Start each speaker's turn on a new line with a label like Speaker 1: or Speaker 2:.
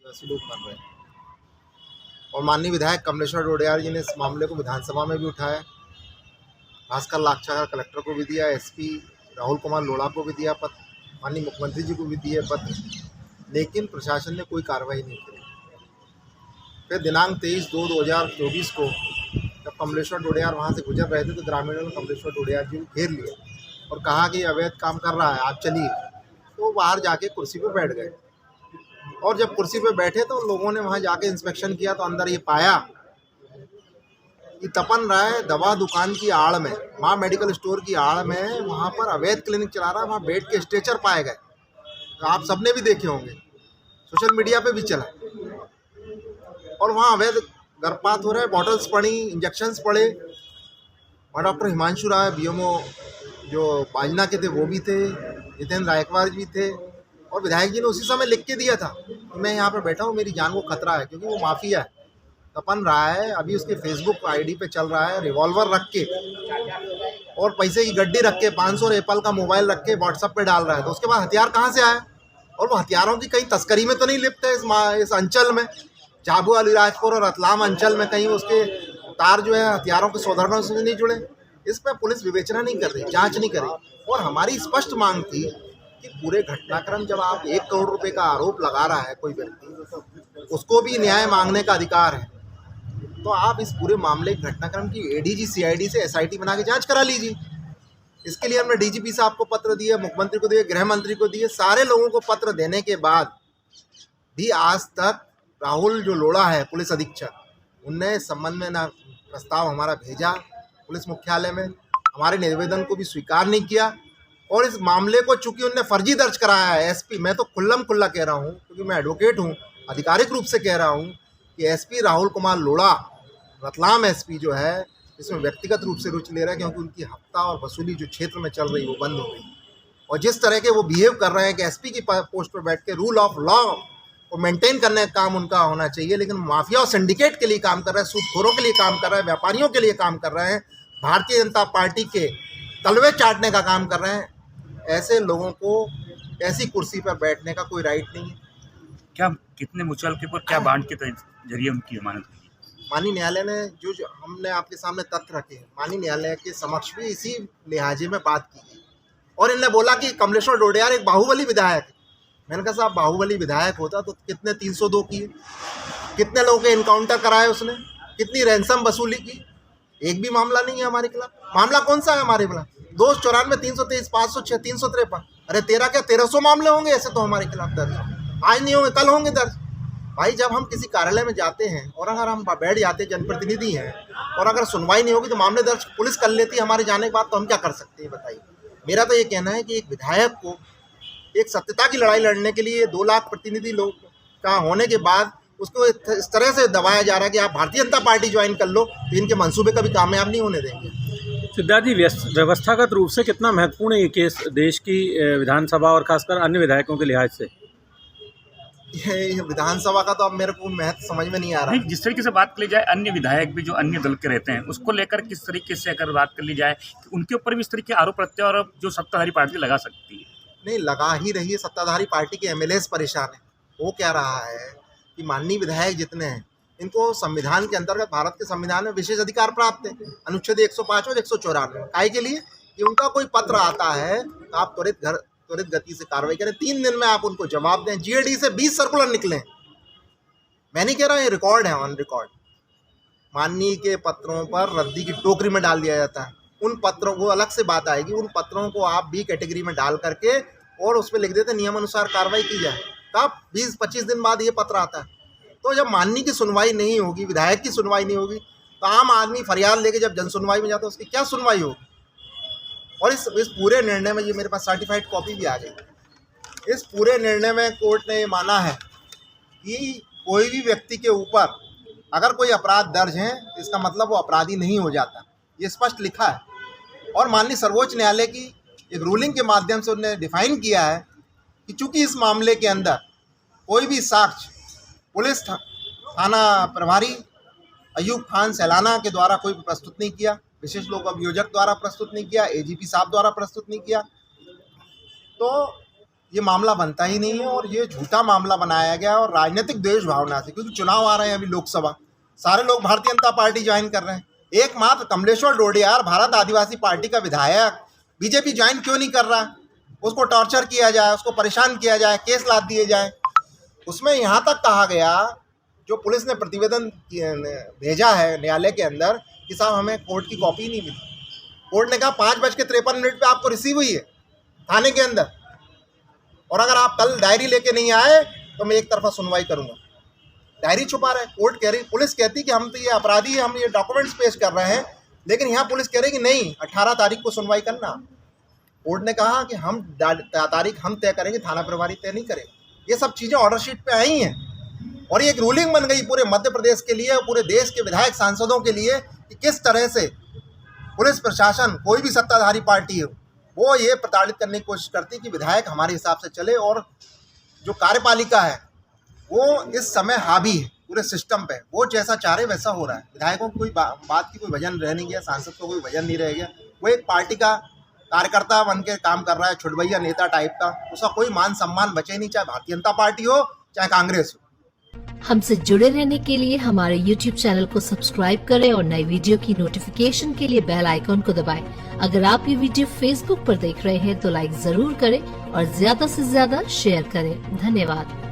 Speaker 1: वैसे लोग मर रहे हैं। और माननीय विधायक कमलेश्वर डोडियार जी ने इस मामले को विधानसभा में भी उठाया, भास्कर लाक्षा कलेक्टर को भी दिया, एसपी राहुल कुमार लोढ़ा को भी दिया पत्र, माननीय मुख्यमंत्री जी को भी दिए पत्र, लेकिन प्रशासन ने कोई कार्रवाई नहीं की। फिर दिनांक 23/2/2024 को जब कमलेश्वर डोडियार वहाँ से गुजर रहे थे तो ग्रामीणों ने कमलेश्वर डोडियार जी को घेर लिया और कहा कि अवैध काम कर रहा है, आप चलिए। तो बाहर जाके कुर्सी पर बैठ गए और जब कुर्सी पे बैठे तो लोगों ने वहाँ जाके इंस्पेक्शन किया तो अंदर ये पाया कि तपन राय दवा दुकान की आड़ में, माँ मेडिकल स्टोर की आड़ में, वहाँ पर अवैध क्लिनिक चला रहा है। वहाँ बेड के स्ट्रेचर पाए गए, तो आप सबने भी देखे होंगे, सोशल मीडिया पे भी चला। और वहाँ अवैध गर्भपात हो रहे हैं, बॉटल्स पड़ी, इंजेक्शंस पड़े। वहाँ डॉक्टर हिमांशु राय बीएमओ जो बाजना के थे वो भी थे, जितेंद्र रायकवार भी थे, और विधायक जी ने उसी समय लिख के दिया था कि मैं यहाँ पे बैठा हूँ, मेरी जान को खतरा है, क्योंकि वो माफिया है, तपन रहा है। अभी उसके फेसबुक आईडी पे चल रहा है रिवॉल्वर रख के और पैसे की गड्डी रख के 500 एप्पल का मोबाइल रख के व्हाट्सएप पे डाल रहा है। तो उसके बाद हथियार कहाँ से आए? और वो हथियारों की कहीं तस्करी में तो नहीं लिप्त है इस अंचल में, झाबुआ अलीराजपुर और रतलाम अंचल में कहीं उसके तार जो है हथियारों के सौदागरों से नहीं जुड़े? इस पर पुलिस विवेचना नहीं कर रही, जांच नहीं कर रही। और हमारी स्पष्ट मांग थी कि पूरे घटनाक्रम, जब आप 1 करोड़ रुपए का आरोप लगा रहा है कोई व्यक्ति, उसको भी न्याय मांगने का अधिकार है, तो आप इस पूरे मामले घटनाक्रम की एडीजी सीआईडी से एसआईटी बना के जांच करा लीजिए। इसके लिए हमने डीजीपी साहब को पत्र दिए, मुख्यमंत्री को दिए, गृह मंत्री को दिए, सारे लोगों को पत्र देने के बाद भी आज तक राहुल जो लोढ़ा है पुलिस अधीक्षक, उनने इस संबंध में ना प्रस्ताव हमारा भेजा पुलिस मुख्यालय में, हमारे निवेदन को भी स्वीकार नहीं किया। और इस मामले को चूंकि उनने फर्जी दर्ज कराया है, एसपी, मैं तो खुल्लम खुल्ला कह रहा हूँ क्योंकि मैं एडवोकेट हूँ, आधिकारिक रूप से कह रहा हूँ कि एसपी राहुल कुमार लोढ़ा, रतलाम एसपी जो है, इसमें व्यक्तिगत रूप से रुचि ले रहा है, क्योंकि उनकी हफ्ता और वसूली जो क्षेत्र में चल रही वो बंद हो गई। और जिस तरह के वो बिहेव कर रहे हैं कि एसपी की पोस्ट पर बैठ के रूल ऑफ लॉ को मेंटेन करने का काम उनका होना चाहिए, लेकिन माफिया और सिंडिकेट के लिए काम कर रहे हैं, सूदखोरों के लिए काम कर रहे हैं, व्यापारियों के लिए काम कर रहे हैं, भारतीय जनता पार्टी के तलवे चाटने का काम कर रहे हैं। ऐसे लोगों को ऐसी कुर्सी पर बैठने का कोई राइट नहीं है।
Speaker 2: क्या कितने मुचल के ऊपर क्या बांड के जरिए उनकी जमानत हुई?
Speaker 1: माननीय न्यायालय ने जो हमने आपके सामने तथ्य रखे, माननीय न्यायालय के समक्ष भी इसी लिहाजे में बात की गई। और इन्होंने बोला कि कमलेश्वर डोडियार एक बाहुबली विधायक है। मैंने कहा साहब, बाहुबली विधायक होता तो कितने 302 किए, कितने लोगों के इनकाउंटर कराए उसने, कितनी रैंसम वसूली की? एक भी मामला नहीं है हमारे खिलाफ। मामला कौन सा है हमारे खिलाफ? 294, 323, 506, 353। अरे तेरा क्या 1300 मामले होंगे ऐसे तो हमारे खिलाफ दर्ज? आज नहीं होंगे, कल होंगे दर्ज। भाई, जब हम किसी कार्यालय में जाते हैं और अगर हम बैठ जाते, जनप्रतिनिधि हैं, और अगर सुनवाई नहीं होगी तो मामले दर्ज पुलिस कर लेती है हमारे जाने के बाद, तो हम क्या कर सकते हैं बताइए? मेरा तो ये कहना है कि एक विधायक को एक सत्यता की लड़ाई लड़ने के लिए 2 लाख प्रतिनिधि लोग का होने के बाद उसको इस तरह से दबाया जा रहा है कि आप भारतीय जनता पार्टी ज्वाइन कर लो, तो इनके मंसूबे कभी कामयाब नहीं होने देंगे।
Speaker 3: सिद्धार्थ जी, व्यवस्थागत रूप से कितना महत्वपूर्ण है ये केस देश की विधानसभा और खासकर अन्य विधायकों के लिहाज से?
Speaker 1: ये विधानसभा का तो अब मेरे को महत्व समझ में नहीं आ रहा।
Speaker 2: नहीं, जिस तरीके से बात कर ली जाए, अन्य विधायक भी जो अन्य दल के रहते हैं, उसको लेकर किस तरीके से अगर बात कर ली जाए कि उनके ऊपर भी इस तरीके के आरोप प्रत्यारोप जो सत्ताधारी पार्टी लगा सकती है?
Speaker 1: नहीं, लगा ही रही है। सत्ताधारी पार्टी के एमएलए परेशान है। वो क्या रहा है कि माननीय विधायक जितने हैं, इनको संविधान के अंतर्गत, भारत के संविधान में विशेष अधिकार प्राप्त है, अनुच्छेद 105 और 194। काहे के लिए? कि उनका कोई पत्र आता है तो आप त्वरित गति से कार्रवाई करें, 3 दिन में आप उनको जवाब दें। जीएडी से 20 सर्कुलर निकले। मैं नहीं कह रहा, ये रिकॉर्ड है, ऑन रिकॉर्ड। माननीय के पत्रों पर रद्दी की टोकरी में डाल दिया जाता है। उन पत्रों को, अलग से बात आएगी, उन पत्रों को आप बी कैटेगरी में डाल करके और उस पर लिख देते नियमानुसार कार्रवाई की जाए। तब 20-25 दिन बाद ये पत्र आता है। तो जब माननीय की सुनवाई नहीं होगी, विधायक की सुनवाई नहीं होगी, तो आम आदमी फरियाद लेके जब जन सुनवाई में जाता है, उसकी क्या सुनवाई होगी? और इस पूरे निर्णय में, ये मेरे पास सर्टिफाइड कॉपी भी आ गई, इस पूरे निर्णय में कोर्ट ने ये माना है कि कोई भी व्यक्ति के ऊपर अगर कोई अपराध दर्ज है तो इसका मतलब वो अपराधी नहीं हो जाता। ये स्पष्ट लिखा है। और माननीय सर्वोच्च न्यायालय की एक रूलिंग के माध्यम से उन्होंने डिफाइन किया है कि चूंकि इस मामले के अंदर कोई भी साक्ष्य पुलिस थाना प्रभारी अयूब खान सैलाना के द्वारा कोई प्रस्तुत नहीं किया, विशेष लोक अभियोजक द्वारा प्रस्तुत नहीं किया, एजीपी साहब द्वारा प्रस्तुत नहीं किया, तो ये मामला बनता ही नहीं है और ये झूठा मामला बनाया गया और राजनीतिक द्वेष भावना से, क्योंकि चुनाव आ रहे हैं अभी लोकसभा, सारे लोग भारतीय जनता पार्टी ज्वाइन कर रहे हैं। एकमात्र कमलेश्वर डोडियार भारत आदिवासी पार्टी का विधायक बीजेपी ज्वाइन क्यों नहीं कर रहा? उसको टॉर्चर किया जाए, उसको परेशान किया जाए, केस लाद दिए जाए। उसमें यहाँ तक कहा गया, जो पुलिस ने प्रतिवेदन भेजा है न्यायालय के अंदर कि साहब हमें कोर्ट की कॉपी नहीं मिली। कोर्ट ने कहा 5:53 पे आपको रिसीव हुई है थाने के अंदर, और अगर आप कल डायरी लेके नहीं आए तो मैं एक तरफा सुनवाई करूंगा। डायरी छुपा रहे, कोर्ट कह रही, पुलिस कहती कि हम तो ये अपराधी हैं, हम ये डॉक्यूमेंट्स पेश कर रहे हैं, लेकिन यहाँ पुलिस कह रही कि नहीं 18 तारीख को सुनवाई करना। कोर्ट ने कहा कि हम तारीख हम तय करेंगे, थाना प्रभारी तय नहीं करेगा। ये सब चीज़ें ऑर्डर शीट पे आई हैं और ये एक रूलिंग बन गई पूरे मध्य प्रदेश के लिए, पूरे देश के विधायक सांसदों के लिए कि किस तरह से पुलिस प्रशासन, कोई भी सत्ताधारी पार्टी हो, वो ये प्रताड़ित करने की कोशिश करती है कि विधायक हमारे हिसाब से चले, और जो कार्यपालिका है वो इस समय हावी है पूरे सिस्टम पे, वो जैसा चाह रहे वैसा हो रहा है। विधायकों को कोई बात की कोई वजन रह नहीं गया, सांसद को कोई वजन नहीं रह गया, वो एक पार्टी का कार्यकर्ता बन के काम कर रहा है, छुटभैया नेता टाइप का, उसका कोई मान सम्मान बचे नहीं, चाहे भारतीय जनता पार्टी हो चाहे कांग्रेस हो।
Speaker 4: हमसे जुड़े रहने के लिए हमारे YouTube चैनल को सब्सक्राइब करें और नई वीडियो की नोटिफिकेशन के लिए बेल आइकॉन को दबाएं। अगर आप ये वीडियो Facebook पर देख रहे हैं तो लाइक जरूर करें और ज्यादा से ज्यादा शेयर करें। धन्यवाद।